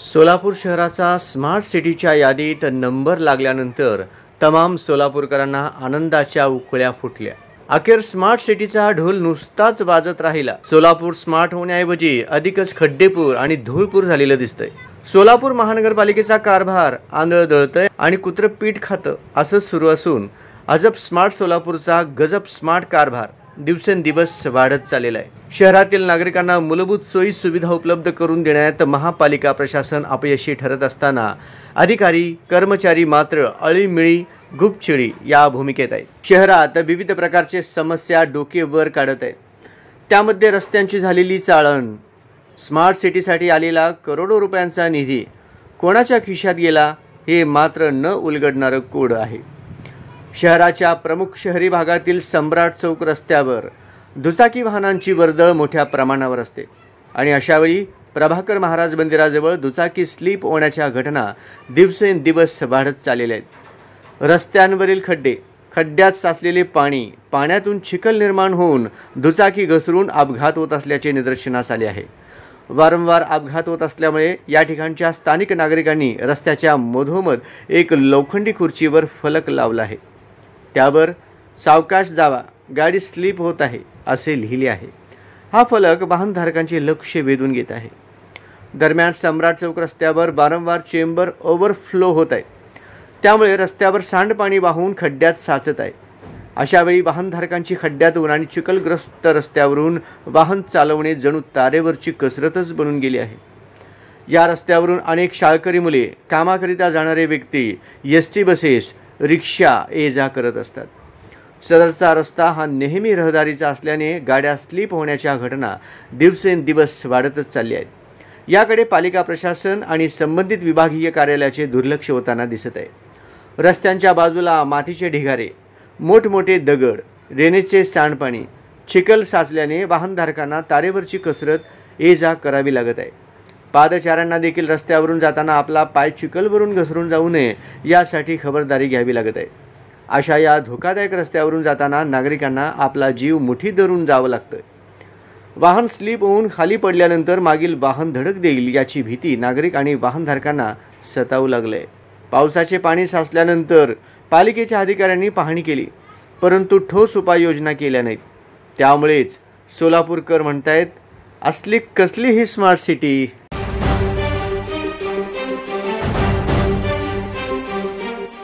सोलापूर शहराचा स्मार्ट सिटीच्या यादीत नंबर लागल्यानंतर तमाम सोलापूरकरांना आनंदाच्या उकळ्या फुटल्या। अखेर स्मार्ट सिटीचा ढोल नुसताच वाजत राहिला। सोलापूर स्मार्ट होण्याऐवजी अधिकच खड्डेपूर आणि धूळपूर झालेलं दिसतंय। सोलापूर महानगरपालिकेचा कारभार आंधळ दळतंय आणि कुत्र पीठ खातं असं सुरू असून अजब स्मार्ट सोलापूरचा गजब स्मार्ट कारभार दिवसेंदिवस वाढत चाललेला आहे। शहरातील नागरिकांना मूलभूत सोयी सुविधा उपलब्ध करून देण्यात महापालिका प्रशासन अपयशी ठरत असताना अधिकारी कर्मचारी मात्र अळीमिळी गुपचिडी या भूमिकेत आहेत। शहरात विविध प्रकारचे समस्या डोके वर काढत आहेत। त्यामध्ये रस्त्यांची झालेली चाळण, स्मार्ट सिटीसाठी आलेला करोडो रुपयांचा निधी कोणाच्या खिशात गेला हे मात्र न उलगडणारं कोड आहे। शहराच्या प्रमुख शहरी भागातील सम्राट चौक रस्त्यावर दुचाकी वाहनांची वर्दळ मोठ्या प्रमाणावर असते आणि अशावेळी प्रभाकर महाराज मंदिराजवळ दुचाकी स्लिप होण्याच्या घटना दिवसेंदिवस वाढत चाललेल्या आहेत। रस्त्यांवरील खड्डे, खड्ड्यात साचलेले पाणी, पाण्यातून चिखल निर्माण होऊन दुचाकी घसरून अपघात होत असल्याचे निदर्शनास आले आहे। वारंवार अपघात होत असल्यामुळे या ठिकाणच्या स्थानिक नागरिकांनी रस्त्याच्या मधोमध एक लोखंडी खुर्चीवर फलक लावला आहे। त्यावर सावकाश जावा, गाडी स्लिप होत आहे असे लिहिले आहे। हा फलक वाहनधारकांचे लक्ष वेधून घेत आहे। दरम्यान सम्राट चौक रस्त्यावर वारंवार चेंबर ओव्हरफ्लो होत आहे, त्यामुळे रस्त्यावर सांडपाणी वाहून खड्ड्यात साचत आहे। अशावेळी वाहनधारकांची खड्ड्यातून आणि चिखलग्रस्त रस्त्यावरून वाहन चालवणे जणू तारेवरची कसरतच बनून गेली आहे। या रस्त्यावरून अनेक शाळकरी मुले, कामाकरिता जाणारे व्यक्ती, एसटी बसेस, रिक्षा ये जा करत असतात। सदरचा रस्ता हा नेहमी रहदारीचा असल्याने गाड्या स्लिप होण्याच्या घटना दिवसेंदिवस वाढतच चालल्या आहेत। याकडे पालिका प्रशासन आणि संबंधित विभागीय कार्यालयाचे दुर्लक्ष होताना दिसत आहे। रस्त्यांच्या बाजूला मातीचे ढिगारे, मोठमोठे दगड, ड्रेनेजचे सांडपाणी, चिखल साचल्याने वाहनधारकांना तारेवरची कसरत ये जा करावी लागत आहे। पादचाऱ्यांना देखील रस्त्यावरून जाताना आपला पाय चिखलवरून घसरून जाऊ नये यासाठी खबरदारी घ्यावी लागत आहे। अशा या धोकादायक रस्त्यावरून जाताना नागरिकांना आपला जीव मुठीत धरून जावं लागतं। वाहन स्लिप होऊन खाली पडल्यानंतर मागील वाहन धडक देईल याची भीती नागरिक आणि वाहनधारकांना सतावू लागले। पावसाचे पाणी साचल्यानंतर पालिकेच्या अधिकाऱ्यांनी पाहणी केली, परंतु ठोस उपाययोजना केल्या नाहीत। त्यामुळेच सोलापूरकर म्हणतायत, असली कसली ही स्मार्ट सिटी।